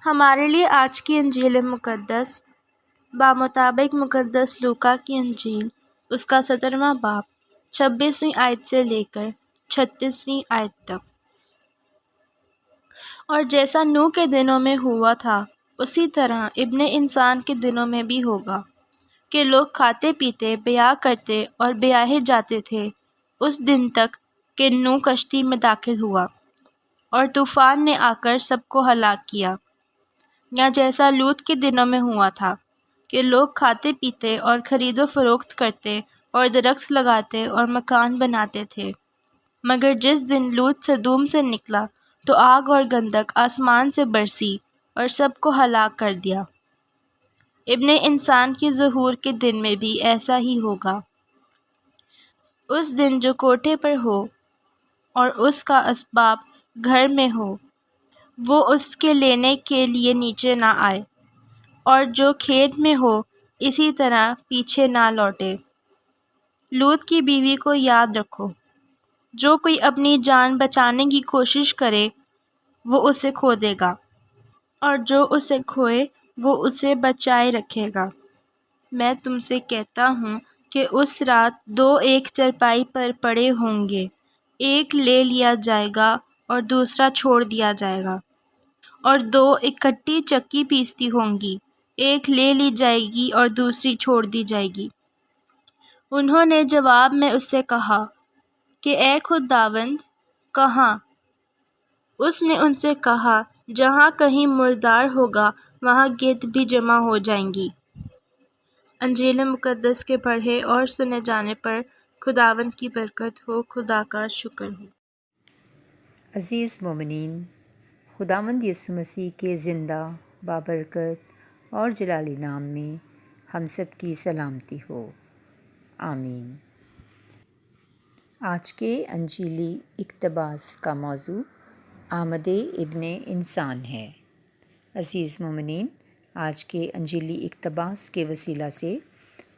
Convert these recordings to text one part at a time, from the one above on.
ہمارے لیے آج کی انجیل مقدس بمطابق مقدس لوکا کی انجیل اس کا 17واں باب 26ویں آیت سے لے کر 36ویں آیت تک۔ اور جیسا نوح کے دنوں میں ہوا تھا اسی طرح ابن انسان کے دنوں میں بھی ہوگا، کہ لوگ کھاتے پیتے بیاہ کرتے اور بیاہے جاتے تھے اس دن تک کہ نوح کشتی میں داخل ہوا اور طوفان نے آ کر سب کو ہلاک کیا، یا جیسا لوط کے دنوں میں ہوا تھا کہ لوگ کھاتے پیتے اور خرید و فروخت کرتے اور درخت لگاتے اور مکان بناتے تھے، مگر جس دن لوط سدوم سے نکلا تو آگ اور گندک آسمان سے برسی اور سب کو ہلاک کر دیا۔ ابن انسان کی ظہور کے دن میں بھی ایسا ہی ہوگا۔ اس دن جو کوٹھے پر ہو اور اس کا اسباب گھر میں ہو وہ اس کے لینے کے لیے نیچے نہ آئے، اور جو کھیت میں ہو اسی طرح پیچھے نہ لوٹے۔ لوط کی بیوی کو یاد رکھو، جو کوئی اپنی جان بچانے کی کوشش کرے وہ اسے کھو دے گا، اور جو اسے کھوئے وہ اسے بچائے رکھے گا۔ میں تم سے کہتا ہوں کہ اس رات دو ایک چرپائی پر پڑے ہوں گے، ایک لے لیا جائے گا اور دوسرا چھوڑ دیا جائے گا، اور دو اکٹھی چکی پیستی ہوں گی، ایک لے لی جائے گی اور دوسری چھوڑ دی جائے گی۔ انہوں نے جواب میں اس سے کہا کہ اے خداوند، کہاں؟ اس نے ان سے کہا، جہاں کہیں مردار ہوگا وہاں گدھ بھی جمع ہو جائیں گی۔ انجیل مقدس کے پڑھے اور سنے جانے پر خداوند کی برکت ہو۔ خدا کا شکر ہو۔ عزیز مومنین، خداوند یسوع مسیح کے زندہ، بابرکت اور جلالی نام میں ہم سب کی سلامتی ہو، آمین۔ آج کے انجیلی اقتباس کا موضوع آمد ابن انسان ہے۔ عزیز مومنین، آج کے انجیلی اقتباس کے وسیلہ سے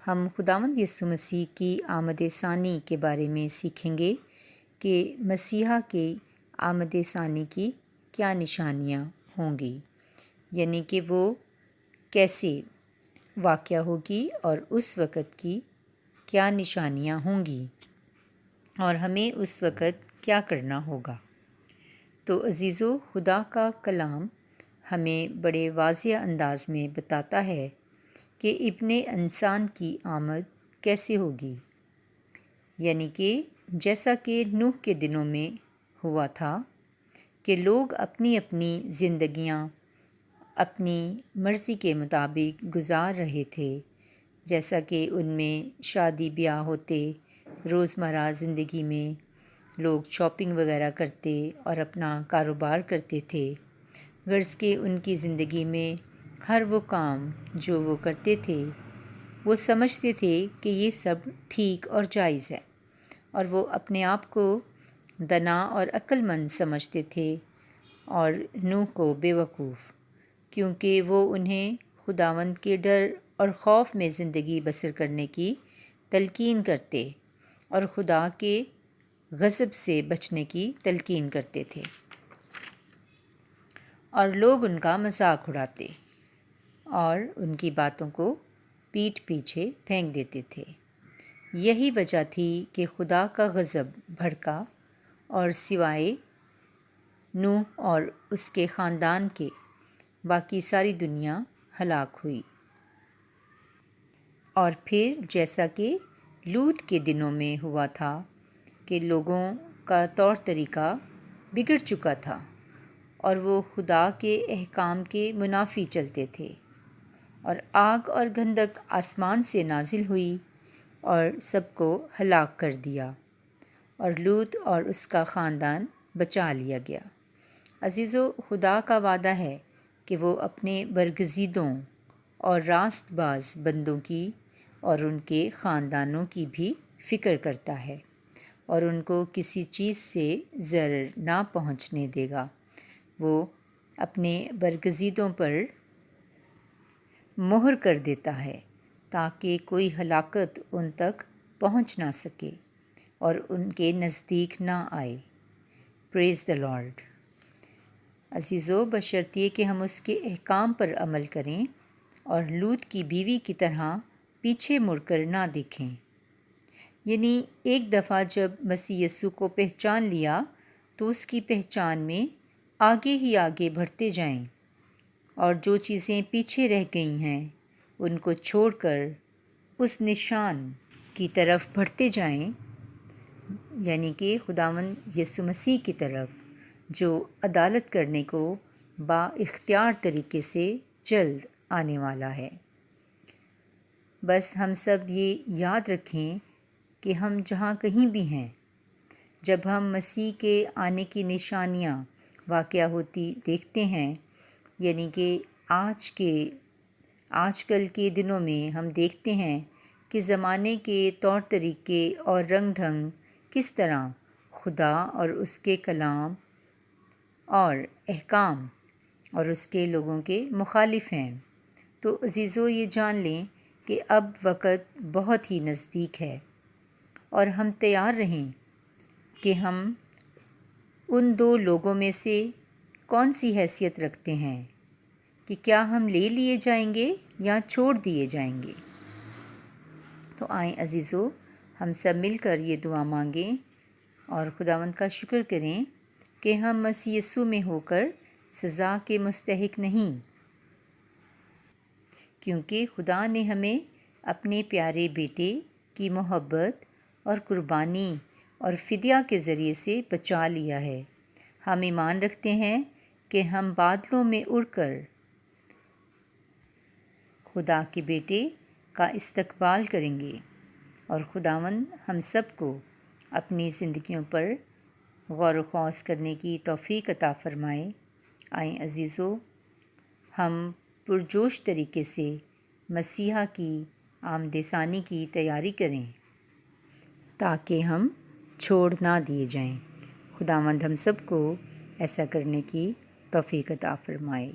ہم خداوند یسوع مسیح کی آمد ثانی کے بارے میں سیکھیں گے کہ مسیحا کی آمد ثانی کی کیا نشانیاں ہوں گی، یعنی کہ وہ کیسے واقع ہوگی اور اس وقت کی کیا نشانیاں ہوں گی اور ہمیں اس وقت کیا کرنا ہوگا۔ تو عزیزو، خدا کا کلام ہمیں بڑے واضح انداز میں بتاتا ہے کہ ابن انسان کی آمد کیسے ہوگی، یعنی کہ جیسا کہ نوح کے دنوں میں ہوا تھا کہ لوگ اپنی اپنی زندگیاں اپنی مرضی کے مطابق گزار رہے تھے، جیسا کہ ان میں شادی بیاہ ہوتے، روزمرہ زندگی میں لوگ شاپنگ وغیرہ کرتے اور اپنا کاروبار کرتے تھے، غرض کہ ان کی زندگی میں ہر وہ کام جو وہ کرتے تھے وہ سمجھتے تھے کہ یہ سب ٹھیک اور جائز ہے، اور وہ اپنے آپ کو دانا اور عقل مند سمجھتے تھے، اور نوح کو بیوقوف، کیونکہ وہ انہیں خداوند کے ڈر اور خوف میں زندگی بسر کرنے کی تلقین کرتے اور خدا کے غضب سے بچنے کی تلقین کرتے تھے، اور لوگ ان کا مذاق اڑاتے اور ان کی باتوں کو پیٹھ پیچھے پھینک دیتے تھے۔ یہی وجہ تھی کہ خدا کا غضب بھڑکا اور سوائے نوح اور اس کے خاندان کے باقی ساری دنیا ہلاک ہوئی۔ اور پھر جیسا کہ لوط کے دنوں میں ہوا تھا کہ لوگوں کا طور طریقہ بگڑ چکا تھا اور وہ خدا کے احکام کے منافی چلتے تھے، اور آگ اور گندک آسمان سے نازل ہوئی اور سب کو ہلاک کر دیا، اور لوط اور اس کا خاندان بچا لیا گیا۔ عزیزو، خدا کا وعدہ ہے کہ وہ اپنے برگزیدوں اور راست باز بندوں کی اور ان کے خاندانوں کی بھی فکر کرتا ہے، اور ان کو کسی چیز سے ضرر نہ پہنچنے دے گا۔ وہ اپنے برگزیدوں پر مہر کر دیتا ہے تاکہ کوئی ہلاکت ان تک پہنچ نہ سکے اور ان کے نزدیک نہ آئے۔ پریز دا لارڈ۔ عزیزو، بشرطیے کہ ہم اس کے احکام پر عمل کریں اور لوط کی بیوی کی طرح پیچھے مڑ کر نہ دیکھیں۔ یعنی ایک دفعہ جب مسیح یسوع کو پہچان لیا تو اس کی پہچان میں آگے ہی آگے بڑھتے جائیں، اور جو چیزیں پیچھے رہ گئی ہیں ان کو چھوڑ کر اس نشان کی طرف بڑھتے جائیں، یعنی کہ خداوند یسوع مسیح کی طرف، جو عدالت کرنے کو با اختیار طریقے سے جلد آنے والا ہے۔ بس ہم سب یہ یاد رکھیں کہ ہم جہاں کہیں بھی ہیں، جب ہم مسیح کے آنے کی نشانیاں واقع ہوتی دیکھتے ہیں، یعنی کہ آج کل کے دنوں میں ہم دیکھتے ہیں کہ زمانے کے طور طریقے اور رنگ ڈھنگ کس طرح خدا اور اس کے کلام اور احکام اور اس کے لوگوں کے مخالف ہیں، تو عزیزو یہ جان لیں کہ اب وقت بہت ہی نزدیک ہے، اور ہم تیار رہیں کہ ہم ان دو لوگوں میں سے کون سی حیثیت رکھتے ہیں کہ کیا ہم لے لیے جائیں گے یا چھوڑ دیے جائیں گے۔ تو آئیں عزیزو، ہم سب مل کر یہ دعا مانگیں اور خداوند کا شکر کریں کہ ہم مسیح یسوع میں ہو کر سزا کے مستحق نہیں، کیونکہ خدا نے ہمیں اپنے پیارے بیٹے کی محبت اور قربانی اور فدیہ کے ذریعے سے بچا لیا ہے۔ ہم ایمان رکھتے ہیں کہ ہم بادلوں میں اڑ کر خدا کے بیٹے کا استقبال کریں گے، اور خداوند ہم سب کو اپنی زندگیوں پر غور و خوض کرنے کی توفیق عطا فرمائے۔ آئیں عزیزو، ہم پرجوش طریقے سے مسیحا کی آمد ثانی کی تیاری کریں تاکہ ہم چھوڑ نہ دیے جائیں۔ خداوند ہم سب کو ایسا کرنے کی توفیق عطا فرمائے،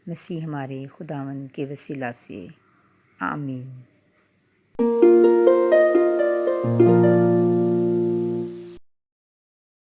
مسیح ہمارے خداوند کے وسیلہ سے، آمین۔